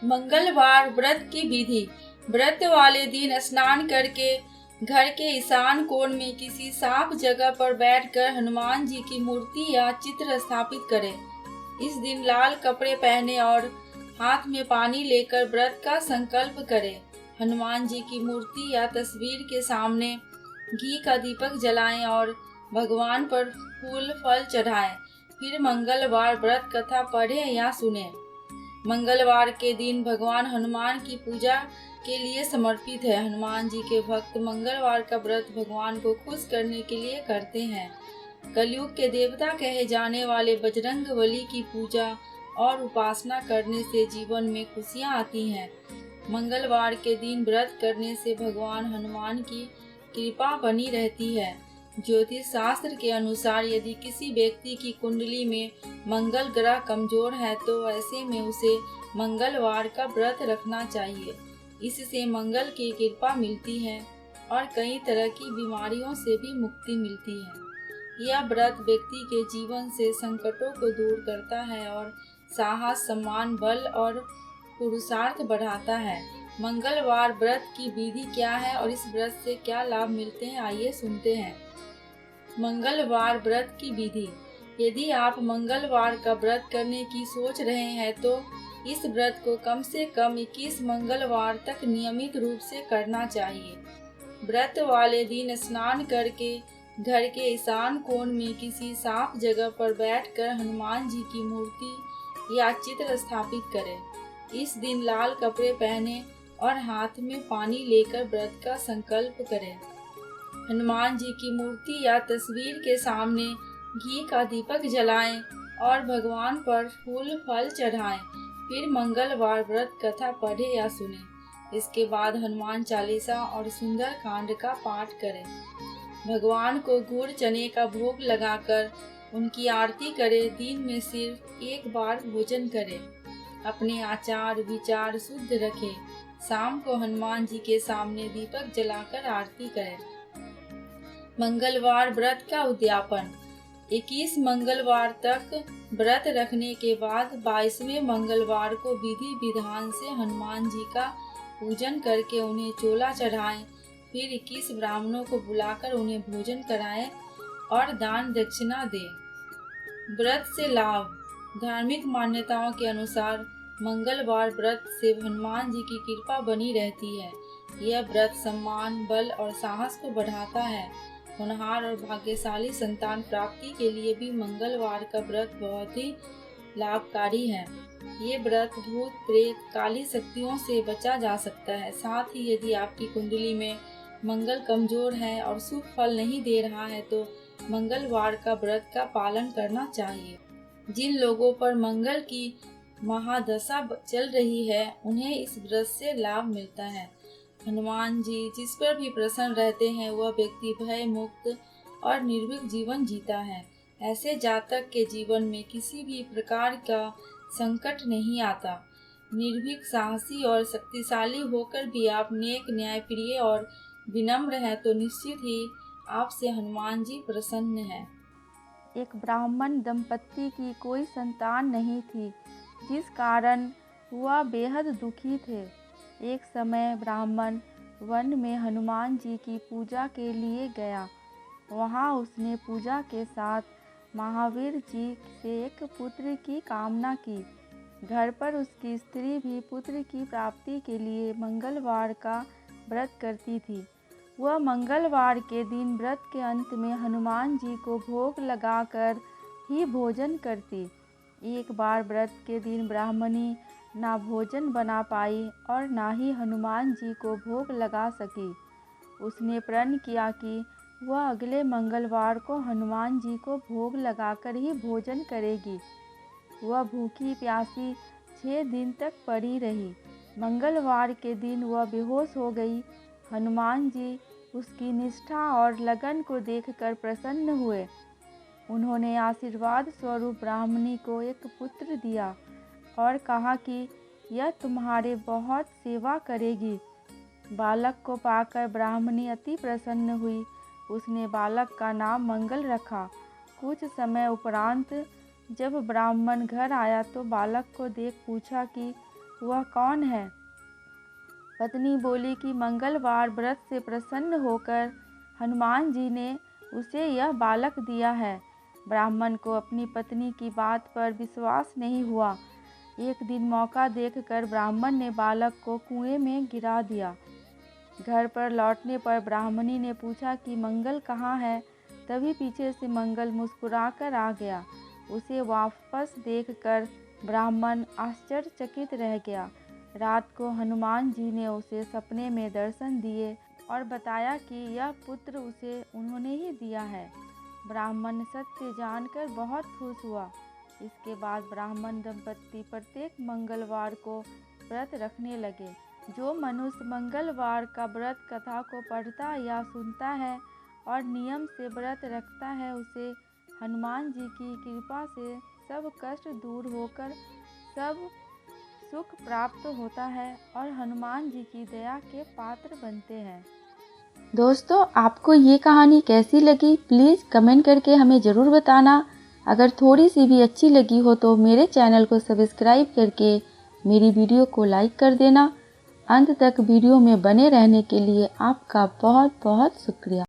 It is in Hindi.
मंगलवार व्रत की विधि। व्रत वाले दिन स्नान करके घर के ईशान कोण में किसी साफ जगह पर बैठकर हनुमान जी की मूर्ति या चित्र स्थापित करें। इस दिन लाल कपड़े पहने और हाथ में पानी लेकर व्रत का संकल्प करें। हनुमान जी की मूर्ति या तस्वीर के सामने घी का दीपक जलाएं और भगवान पर फूल फल चढ़ाएं। फिर मंगलवार व्रत कथा पढ़ें या सुनें। मंगलवार के दिन भगवान हनुमान की पूजा के लिए समर्पित है। हनुमान जी के भक्त मंगलवार का व्रत भगवान को खुश करने के लिए करते हैं। कलयुग के देवता कहे जाने वाले बजरंगबली की पूजा और उपासना करने से जीवन में खुशियां आती हैं। मंगलवार के दिन व्रत करने से भगवान हनुमान की कृपा बनी रहती है। ज्योतिष शास्त्र के अनुसार यदि किसी व्यक्ति की कुंडली में मंगल ग्रह कमजोर है तो ऐसे में उसे मंगलवार का व्रत रखना चाहिए। इससे मंगल की कृपा मिलती है और कई तरह की बीमारियों से भी मुक्ति मिलती है। यह व्रत व्यक्ति के जीवन से संकटों को दूर करता है और साहस, सम्मान, बल और पुरुषार्थ बढ़ाता है। मंगलवार व्रत की विधि क्या है और इस व्रत से क्या लाभ मिलते हैं, आइए सुनते हैं। मंगलवार व्रत की विधि। यदि आप मंगलवार का व्रत करने की सोच रहे हैं तो इस व्रत को कम से कम 21 मंगलवार तक नियमित रूप से करना चाहिए। व्रत वाले दिन स्नान करके घर के ईशान कोण में किसी साफ जगह पर बैठकर हनुमान जी की मूर्ति या चित्र स्थापित करें। इस दिन लाल कपड़े पहने और हाथ में पानी लेकर व्रत का संकल्प करें। हनुमान जी की मूर्ति या तस्वीर के सामने घी का दीपक जलाएं और भगवान पर फूल फल चढ़ाएं। फिर मंगलवार व्रत कथा पढ़े या सुने। इसके बाद हनुमान चालीसा और सुंदर कांड का पाठ करें। भगवान को गुड़ चने का भोग लगाकर उनकी आरती करें। दिन में सिर्फ एक बार भोजन करें। अपने आचार विचार शुद्ध रखें। शाम को हनुमान जी के सामने दीपक जलाकर आरती करें। मंगलवार व्रत का उद्यापन। 21 मंगलवार तक व्रत रखने के बाद 22वें मंगलवार को विधि विधान से हनुमान जी का पूजन करके उन्हें चोला चढ़ाएं। फिर 21 ब्राह्मणों को बुलाकर उन्हें भोजन कराएं और दान दक्षिणा दें। व्रत से लाभ। धार्मिक मान्यताओं के अनुसार मंगलवार व्रत से हनुमान जी की कृपा बनी रहती है। यह व्रत सम्मान, बल और साहस को बढ़ाता है। होनहार और भाग्यशाली संतान प्राप्ति के लिए भी मंगलवार का व्रत बहुत ही लाभकारी है। ये व्रत भूत प्रेत काली शक्तियों से बचा जा सकता है। साथ ही यदि आपकी कुंडली में मंगल कमजोर है और शुभ फल नहीं दे रहा है तो मंगलवार का व्रत का पालन करना चाहिए। जिन लोगों पर मंगल की महादशा चल रही है उन्हें इस व्रत से लाभ मिलता है। हनुमान जी जिस पर भी प्रसन्न रहते हैं वह व्यक्ति भय मुक्त और निर्भीक जीवन जीता है। ऐसे जातक के जीवन में किसी भी प्रकार का संकट नहीं आता। निर्भीक, साहसी और शक्तिशाली होकर भी आप नेक, न्यायप्रिय और विनम्र हैं तो निश्चित ही आपसे हनुमान जी प्रसन्न हैं। एक ब्राह्मण दंपत्ति की कोई संतान नहीं थी, जिस कारण वह बेहद दुखी थे। एक समय ब्राह्मण वन में हनुमान जी की पूजा के लिए गया। वहाँ उसने पूजा के साथ महावीर जी से एक पुत्र की कामना की। घर पर उसकी स्त्री भी पुत्र की प्राप्ति के लिए मंगलवार का व्रत करती थी। वह मंगलवार के दिन व्रत के अंत में हनुमान जी को भोग लगाकर ही भोजन करती। एक बार व्रत के दिन ब्राह्मणी ना भोजन बना पाई और ना ही हनुमान जी को भोग लगा सकी। उसने प्रण किया कि वह अगले मंगलवार को हनुमान जी को भोग लगाकर ही भोजन करेगी। वह भूखी प्यासी 6 दिन तक पड़ी रही। मंगलवार के दिन वह बेहोश हो गई। हनुमान जी उसकी निष्ठा और लगन को देखकर प्रसन्न हुए। उन्होंने आशीर्वाद स्वरूप ब्राह्मणी को एक पुत्र दिया और कहा कि यह तुम्हारे बहुत सेवा करेगी। बालक को पाकर ब्राह्मणी अति प्रसन्न हुई। उसने बालक का नाम मंगल रखा। कुछ समय उपरांत जब ब्राह्मण घर आया तो बालक को देख पूछा कि वह कौन है? पत्नी बोली कि मंगलवार व्रत से प्रसन्न होकर हनुमान जी ने उसे यह बालक दिया है। ब्राह्मण को अपनी पत्नी की बात पर विश्वास नहीं हुआ। एक दिन मौका देखकर ब्राह्मण ने बालक को कुएं में गिरा दिया। घर पर लौटने पर ब्राह्मणी ने पूछा कि मंगल कहाँ है? तभी पीछे से मंगल मुस्कुराकर आ गया। उसे वापस देखकर ब्राह्मण आश्चर्यचकित रह गया। रात को हनुमान जी ने उसे सपने में दर्शन दिए और बताया कि यह पुत्र उसे उन्होंने ही दिया है। ब्राह्मण सत्य जानकर बहुत खुश हुआ। इसके बाद ब्राह्मण दंपत्ति प्रत्येक मंगलवार को व्रत रखने लगे। जो मनुष्य मंगलवार का व्रत कथा को पढ़ता या सुनता है और नियम से व्रत रखता है, उसे हनुमान जी की कृपा से सब कष्ट दूर होकर सब सुख प्राप्त होता है और हनुमान जी की दया के पात्र बनते हैं। दोस्तों, आपको ये कहानी कैसी लगी प्लीज़ कमेंट करके हमें ज़रूर बताना। अगर थोड़ी सी भी अच्छी लगी हो तो मेरे चैनल को सब्सक्राइब करके मेरी वीडियो को लाइक कर देना। अंत तक वीडियो में बने रहने के लिए आपका बहुत बहुत शुक्रिया।